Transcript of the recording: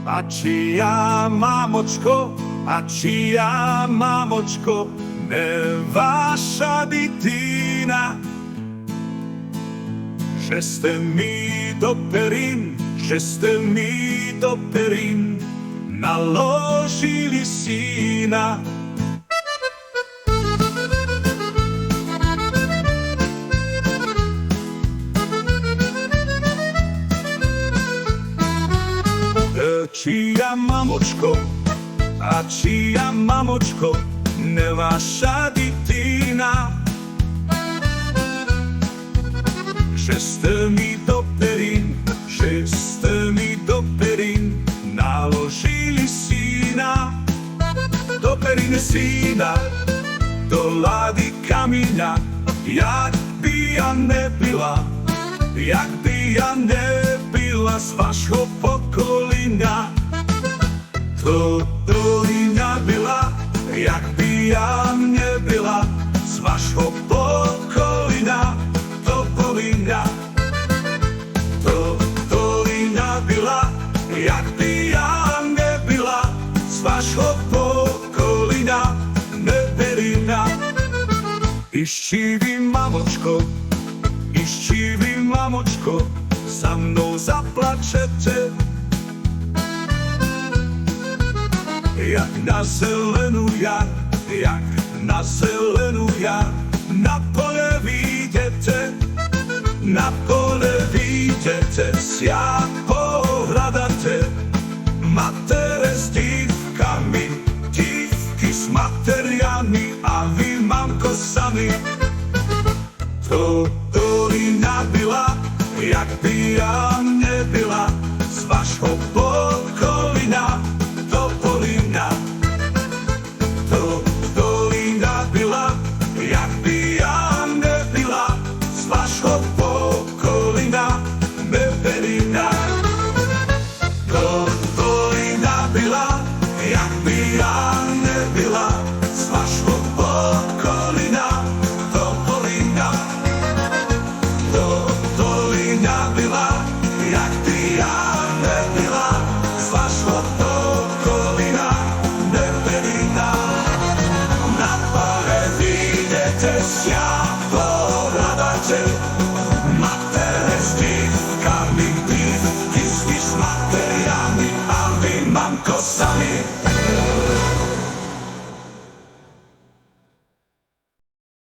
A čia mamočko, ne vaša ditina, že ste mi do perín naložili syna. Čia mamočko, ne vaša ditina, že ste mi do perín naložili syna. Do perín syna, do lady kameňa, jak by ja nebyla z vašho pokolenia. To dolina byla, jak by ja nebyla z vašho pokolenia. To dolina byla, jak by ja nebyla z vašho pokolenia. Neperina. Išči vy, mamočko, za mnou zaplačete, jak na zelenú jar, na pole výjdete, sia pohľadáte matere s dívkami, dívky s materiami a vy, mamko, sami. To dolina byla, jak by ja nebyla z vašho pokolenia. To dolina byla, jak by ja nebyla z vašho pokolenia. Neperina. To dolina byla, jak by ja nebyla z vašho pokolenia. To dolina byla, jak by ja nebyla z vašho pokolenia. Neperina. Na pare vidíte, sia pohľadáte